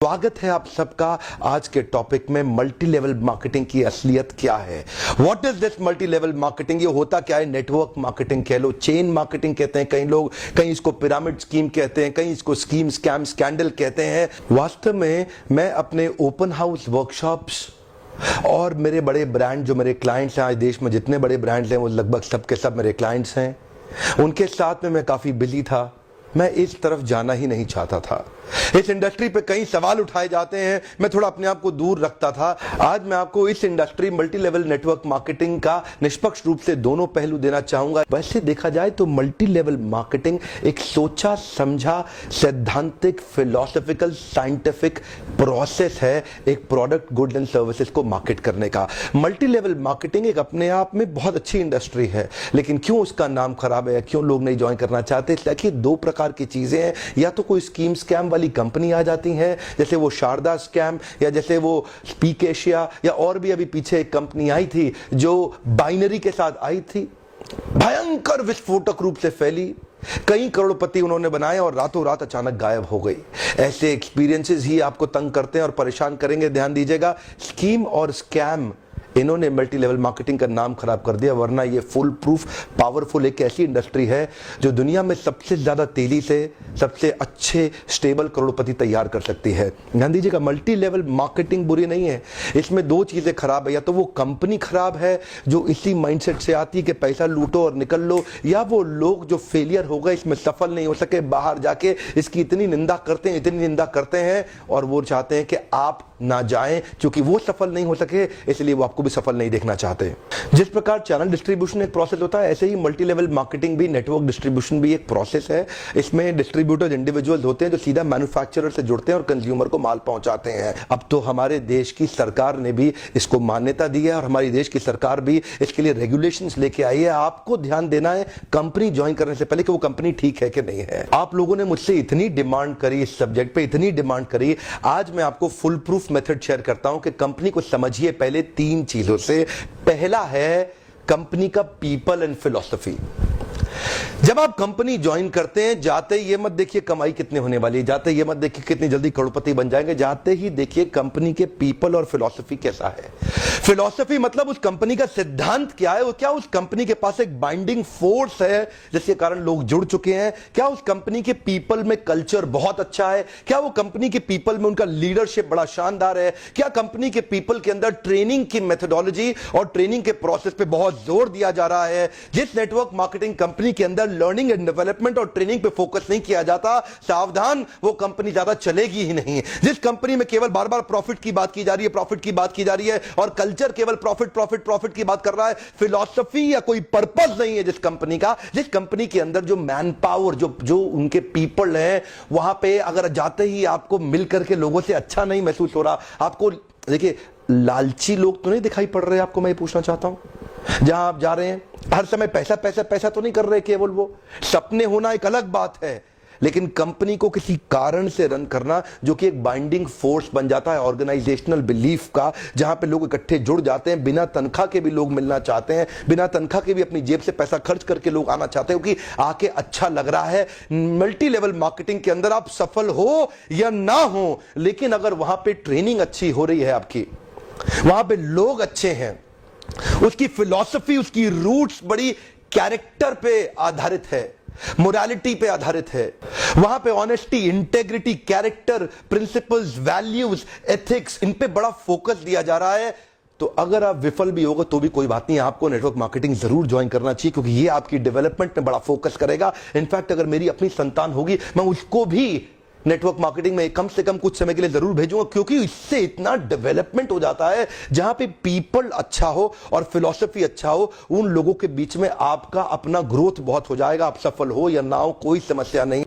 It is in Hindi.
स्वागत है आप सबका आज के टॉपिक में मल्टी लेवल मार्केटिंग की असलियत क्या है। What is this multi level marketing? ये होता क्या है? नेटवर्क मार्केटिंग कह लो, चेन मार्केटिंग कहते हैं कई लोग, कहीं इसको पिरामिड स्कीम कहते हैं, कहीं इसको स्कीम स्कैम स्कैंडल कहते हैं। वास्तव में मैं अपने ओपन हाउस वर्कशॉप्स और मेरे बड़े ब्रांड जो मेरे क्लाइंट्स हैं, आज देश में जितने बड़े ब्रांड्स हैं वो लगभग सब के सब मेरे क्लाइंट्स हैं, उनके साथ में मैं काफी बिजी था। मैं इस तरफ जाना ही नहीं चाहता था। इस इंडस्ट्री पे कई सवाल उठाए जाते हैं, मैं थोड़ा अपने आप को दूर रखता था। आज मैं आपको इस industry multi level network marketing का निष्पक्ष रूप से दोनों पहलू देना चाहूंगा। वैसे देखा जाए तो मल्टी लेवल मार्केटिंग एक सोचा समझा सैद्धांतिक फिलोसॉफिकल साइंटिफिक प्रोसेस है एक प्रोडक्ट गुड एंड सर्विसेज को मार्केट करने का। मल्टी लेवल मार्केटिंग एक अपने आप में बहुत अच्छी इंडस्ट्री है, लेकिन क्यों उसका नाम खराब है, क्यों लोग नहीं ज्वाइन करना चाहते? देखिए, दो प्रकार की चीजें हैं। या तो कोई स्कीम स्कैम वाली कंपनी आ जाती है, जैसे वो शारदा स्कैम या जैसे वो स्पीक एशिया, या और भी अभी पीछे एक कंपनी आई थी जो बाइनरी के साथ आई थी, भयंकर विस्फोटक रूप से फैली, कई करोड़पति उन्होंने बनाए और रातों रात अचानक गायब हो गई। ऐसे एक्सपीरियंसेस ही आपको तंग करते हैं और परेशान करेंगे। ध्यान दीजिएगा, स्कीम और स्कैम इन्होंने मल्टी लेवल मार्केटिंग का नाम खराब कर दिया, वरना ये फुल प्रूफ पावरफुल एक ऐसी इंडस्ट्री है जो दुनिया में सबसे ज्यादा तेजी से सबसे अच्छे स्टेबल करोड़पति तैयार कर सकती है। ध्यान दीजिएगा, मल्टी लेवल मार्केटिंग बुरी नहीं है, इसमें दो चीजें खराब है। या तो वो कंपनी खराब है जो इसी माइंडसेट से आती है कि पैसा लूटो और निकल लो, या वो लोग जो फेलियर हो गए, इसमें सफल नहीं हो सके, बाहर जाके इसकी इतनी निंदा करते हैं और वो चाहते हैं कि आप ना जाएं, क्योंकि वो सफल नहीं हो सके इसलिए वो आपको भी सफल नहीं देखना चाहते। जिस प्रकार चैनल डिस्ट्रीब्यूशन एक प्रोसेस होता है, ऐसे ही मल्टी लेवल मार्केटिंग भी, नेटवर्क डिस्ट्रीब्यूशन भी एक प्रोसेस है। इसमें डिस्ट्रीब्यूटर्स इंडिविजुअल्स होते हैं जो सीधा मैन्युफैक्चरर से जुड़ते हैं और कंज्यूमर को माल पहुंचाते हैं। अब तो हमारे देश की सरकार ने भी इसको मान्यता दी है और हमारी देश की सरकार भी इसके लिए रेगुलेशंस लेके आई है। आपको ध्यान देना है कंपनी ज्वाइन करने से पहले कि वो कंपनी ठीक है कि नहीं है। आप लोगों ने मुझसे इतनी डिमांड करी इस सब्जेक्ट पे, इतनी डिमांड करी, आज मैं आपको फुल प्रूफ मेथड शेयर करता हूं कि कंपनी को समझिए पहले तीन चीजों से। पहला है कंपनी का पीपल एंड फिलॉसफी। जब आप कंपनी ज्वाइन करते हैं, जाते ही ये मत देखिए कमाई कितनी होने वाली है, जाते ही ये मत देखिए कितनी जल्दी करोड़पति बन जाएंगे, जाते ही देखिए कंपनी के पीपल और फिलॉसफी कैसा है। फिलॉसफी मतलब उस कंपनी का सिद्धांत क्या है, वो क्या उस कंपनी के पास एक बाइंडिंग फोर्स है जिसके कारण लोग जुड़ चुके हैं, क्या उस कंपनी के पीपल में कल्चर बहुत अच्छा है, क्या वो कंपनी के पीपल में उनका लीडरशिप बड़ा शानदार है, क्या कंपनी के पीपल के अंदर ट्रेनिंग की मेथोडोलॉजी और ट्रेनिंग के प्रोसेस पे बहुत जोर दिया जा रहा है। जिस नेटवर्क मार्केटिंग कंपनी के अंदर लर्निंग एंड डेवलपमेंट और ट्रेनिंग पे फोकस नहीं किया जाता, सावधान, वो कंपनी ज्यादा चलेगी ही नहीं। जिस कंपनी में केवल बार बार प्रॉफिट की बात की जा रही है, प्रॉफिट की बात की जा रही है और कल्चर केवल प्रॉफिट प्रॉफिट प्रॉफिट की बात कर रहा है, फिलॉसफी या कोई पर्पस नहीं है जिस कंपनी का, जिस कंपनी के अंदर जो मैन पावर, जो उनके पीपल हैं, वहां पे अगर जाते ही आपको मिलकर के लोगों से अच्छा नहीं महसूस हो रहा, आपको देखिए लालची लोग तो नहीं दिखाई पड़ रहे आपको, मैं पूछना चाहता हूं, जहां आप जा रहे हैं हर समय पैसा पैसा पैसा तो नहीं कर रहे केवल, वो सपने होना एक अलग बात है, लेकिन कंपनी को किसी कारण से रन करना जो कि एक बाइंडिंग फोर्स बन जाता है ऑर्गेनाइजेशनल बिलीफ का, जहां पे लोग इकट्ठे जुड़ जाते हैं, बिना तनख्वाह के भी लोग मिलना चाहते हैं, बिना तनख्वाह के भी अपनी जेब से पैसा खर्च करके लोग आना चाहते हैं क्योंकि आके अच्छा लग रहा है। मल्टी लेवल मार्केटिंग के अंदर आप सफल हो या ना हो, लेकिन अगर वहां पे ट्रेनिंग अच्छी हो रही है आपकी, वहां पे लोग अच्छे हैं, उसकी फिलॉसफी, उसकी रूट्स बड़ी कैरेक्टर पे आधारित है, मोरालिटी पे आधारित है, वहां पे honesty, integrity, character, principles, values, ethics, इन पे बड़ा फोकस दिया जा रहा है, तो अगर आप विफल भी होगा तो भी कोई बात नहीं, आपको नेटवर्क मार्केटिंग जरूर ज्वाइन करना चाहिए क्योंकि ये आपकी डेवलपमेंट में बड़ा फोकस करेगा। इनफैक्ट अगर मेरी अपनी संतान होगी, मैं उसको भी नेटवर्क मार्केटिंग में कम से कम कुछ समय के लिए जरूर भेजूंगा, क्योंकि इससे इतना डेवलपमेंट हो जाता है जहां पे पीपल अच्छा हो और फिलॉसफी अच्छा हो, उन लोगों के बीच में आपका अपना ग्रोथ बहुत हो जाएगा। आप सफल हो या ना हो कोई समस्या नहीं।